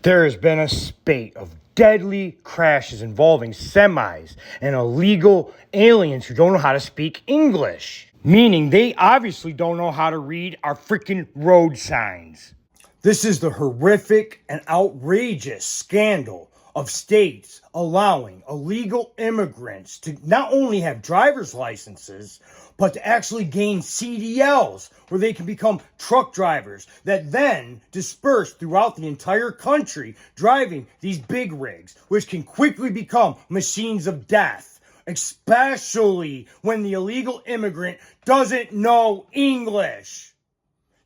There has been a spate of deadly crashes involving semis and illegal aliens who don't know how to speak English, meaning they obviously don't know how to read our freaking road signs. This is the horrific and outrageous scandal of states allowing illegal immigrants to not only have driver's licenses, but to actually gain CDLs where they can become truck drivers that then disperse throughout the entire country driving these big rigs, which can quickly become machines of death, especially when the illegal immigrant doesn't know English.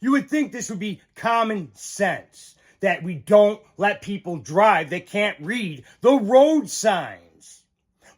You would think this would be common sense, that we don't let people drive that can't read the road signs.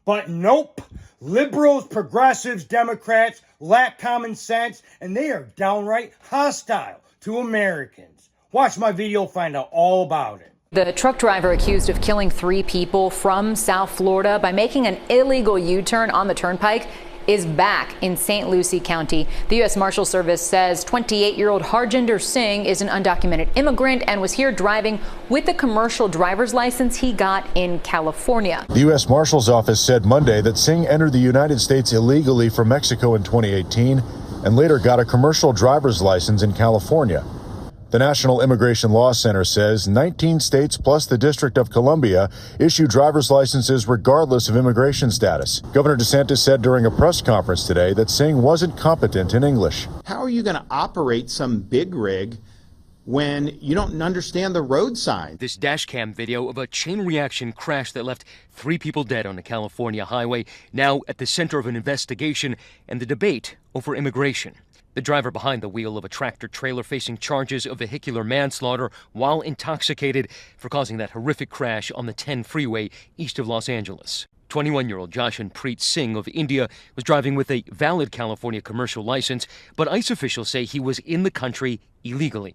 But nope, liberals, progressives, Democrats lack common sense, and they are downright hostile to Americans. Watch my video, find out all about it. The truck driver accused of killing 3 people from South Florida by making an illegal U-turn on the turnpike is back in St. Lucie County. The U.S. Marshal Service says 28-year-old Harjinder Singh is an undocumented immigrant and was here driving with the commercial driver's license he got in California. The U.S. Marshal's office said Monday that Singh entered the United States illegally from Mexico in 2018 and later got a commercial driver's license in California. The National Immigration Law Center says 19 states plus the District of Columbia issue driver's licenses regardless of immigration status. Governor DeSantis said during a press conference today that Singh wasn't competent in English. How are you going to operate some big rig when you don't understand the road sign? This dash cam video of a chain reaction crash that left 3 people dead on a California highway, now at the center of an investigation and the debate over immigration. The driver behind the wheel of a tractor-trailer facing charges of vehicular manslaughter while intoxicated for causing that horrific crash on the 10 freeway east of Los Angeles. 21-year-old Jashanpreet Singh of India was driving with a valid California commercial license, but ICE officials say he was in the country illegally.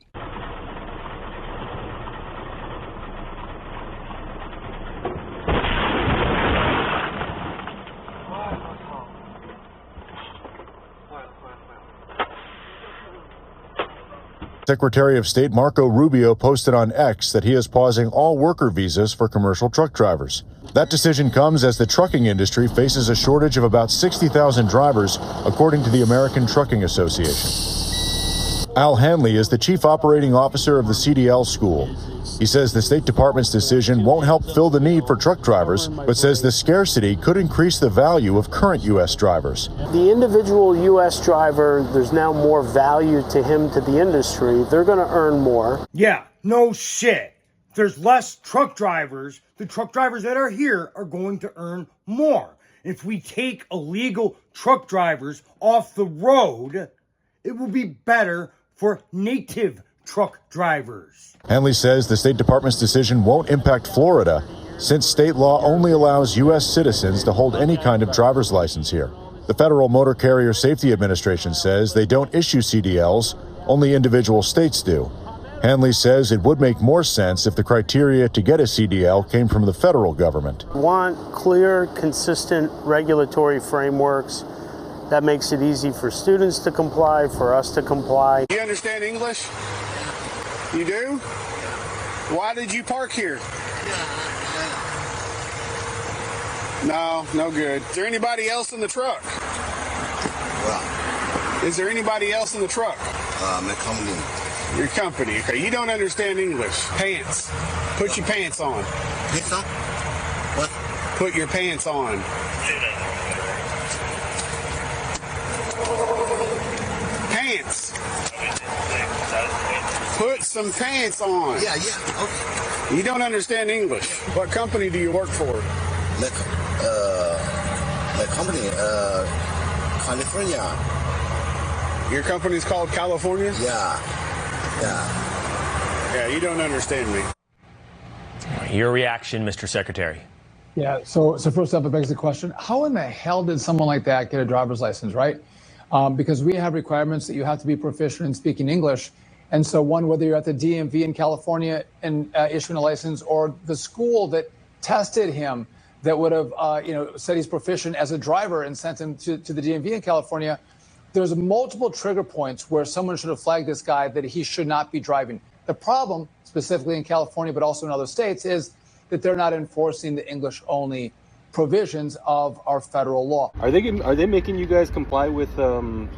Secretary of State Marco Rubio posted on X that he is pausing all worker visas for commercial truck drivers. That decision comes as the trucking industry faces a shortage of about 60,000 drivers, according to the American Trucking Association. Al Hanley is the chief operating officer of the CDL school. He says the State Department's decision won't help fill the need for truck drivers, but says the scarcity could increase the value of current U.S. drivers. The individual U.S. driver, there's now more value to him, to the industry. They're going to earn more. Yeah, no shit. If there's less truck drivers, the truck drivers that are here are going to earn more. If we take illegal truck drivers off the road, it will be better for native truck drivers. Hanley says the State Department's decision won't impact Florida, since state law only allows U.S. citizens to hold any kind of driver's license here. The Federal Motor Carrier Safety Administration says they don't issue CDLs, only individual states do. Hanley says it would make more sense if the criteria to get a CDL came from the federal government. We want clear, consistent regulatory frameworks. That makes it easy for students to comply, for us to comply. You understand English? You do? Why did you park here? No, no good. Is there anybody else in the truck? Is there anybody else in the truck? My company. Your company, okay. You don't understand English. Pants. Put your pants on. Pants on? What? Put your pants on. Pants. Put some pants on. Yeah, okay. You don't understand English. What company do you work for? My company, California. Your company's called California? Yeah. Yeah, you don't understand me. Your reaction, Mr. Secretary? Yeah, so first up, it begs the question, how in the hell did someone like that get a driver's license, right? Because we have requirements that you have to be proficient in speaking English. And so whether you're at the DMV in California and issuing a license, or the school that tested him that would have, said he's proficient as a driver and sent him to the DMV in California, there's multiple trigger points where someone should have flagged this guy that he should not be driving. The problem, specifically in California, but also in other states, is that they're not enforcing the English-only provisions of our federal law. Are they making you guys comply with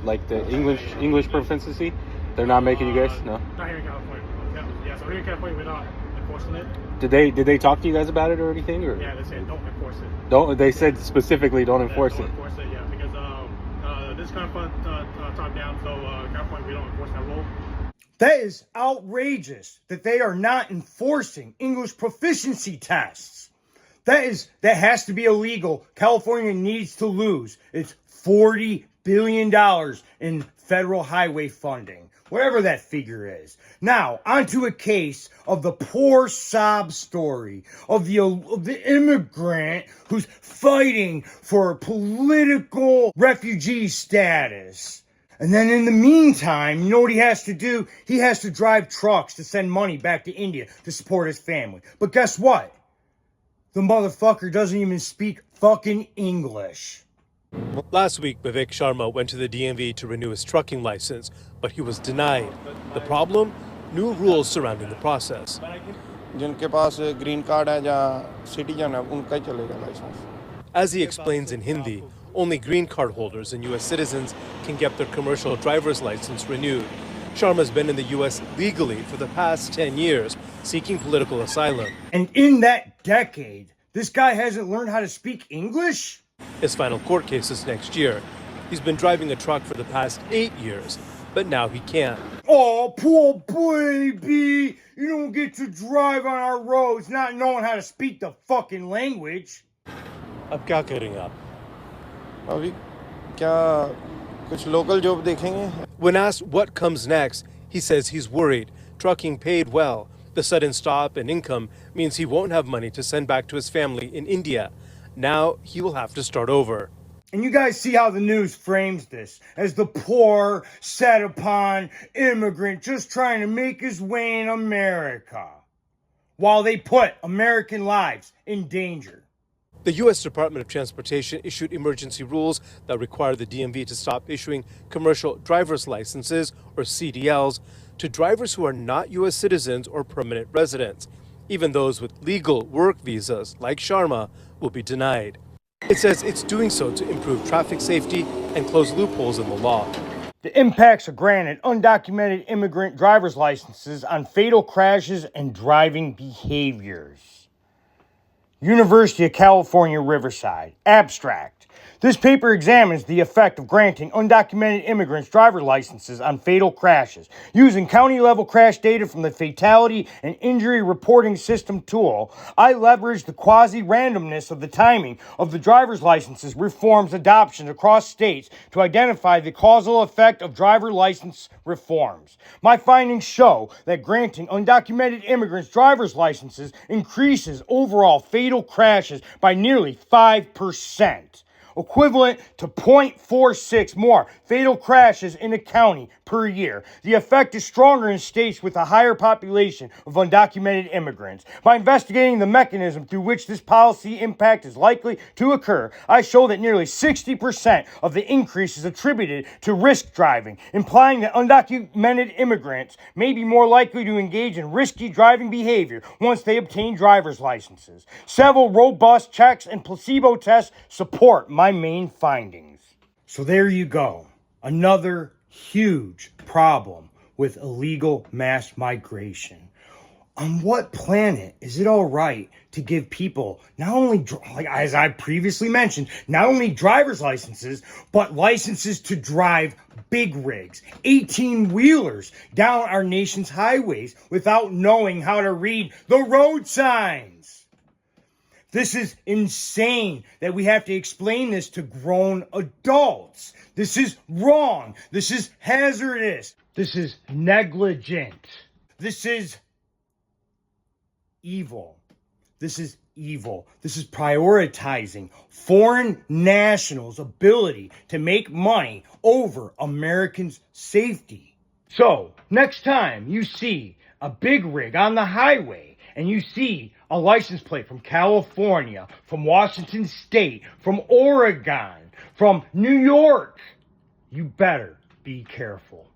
like the English proficiency? They're not making you guys? No. Not here in California. Yeah, so here in California we're not enforcing it. Did they talk to you guys about it or anything? Or? Yeah, they said don't enforce it. They said specifically don't enforce it. Don't enforce it, yeah, because this kind of top down, so California we don't enforce that rule. That is outrageous that they are not enforcing English proficiency tests. That has to be illegal. California needs to lose its $40 billion in federal highway funding, whatever that figure is. Now, onto a case of the poor sob story of the immigrant who's fighting for political refugee status. And then in the meantime, you know what he has to do? He has to drive trucks to send money back to India to support his family. But guess what? The motherfucker doesn't even speak fucking English. Last week, Vivek Sharma went to the DMV to renew his trucking license, but he was denied. The problem? New rules surrounding the process. As he explains in Hindi, only green card holders and U.S. citizens can get their commercial driver's license renewed. Sharma's been in the U.S. legally for the past 10 years, seeking political asylum. And in that decade, this guy hasn't learned how to speak English? His final court case is next year. He's been driving a truck for the past 8 years, but now he can't. Oh, poor baby! You don't get to drive on our roads not knowing how to speak the fucking language. Ab kya karenge aap? When asked what comes next, he says he's worried. Trucking paid well. The sudden stop in income means he won't have money to send back to his family in India. Now he will have to start over. And you guys see how the news frames this as the poor, set upon immigrant just trying to make his way in America while they put American lives in danger. The U.S. Department of Transportation issued emergency rules that require the DMV to stop issuing commercial driver's licenses, or CDLs, to drivers who are not U.S. citizens or permanent residents. Even those with legal work visas, like Sharma, will be denied. It says it's doing so to improve traffic safety and close loopholes in the law. The impacts of granted undocumented immigrant driver's licenses on fatal crashes and driving behaviors. University of California, Riverside. Abstract. This paper examines the effect of granting undocumented immigrants driver's licenses on fatal crashes. Using county-level crash data from the Fatality and Injury Reporting System tool, I leveraged the quasi-randomness of the timing of the driver's licenses reforms adoption across states to identify the causal effect of driver license reforms. My findings show that granting undocumented immigrants driver's licenses increases overall fatal crashes by nearly 5%. Equivalent to 0.46 more fatal crashes in a county per year. The effect is stronger in states with a higher population of undocumented immigrants. By investigating the mechanism through which this policy impact is likely to occur, I show that nearly 60% of the increase is attributed to risk driving, implying that undocumented immigrants may be more likely to engage in risky driving behavior once they obtain driver's licenses. Several robust checks and placebo tests support my main findings. So there you go. Another huge problem with illegal mass migration. On what planet is it all right to give people not only, like as I previously mentioned, not only driver's licenses, but licenses to drive big rigs, 18-wheelers down our nation's highways without knowing how to read the road signs? This is insane that we have to explain this to grown adults. This is wrong. This is hazardous. This is negligent. This is evil. This is evil. This is prioritizing foreign nationals' ability to make money over Americans' safety. So, next time you see a big rig on the highway and you see a license plate from California, from Washington State, from Oregon, from New York, you better be careful.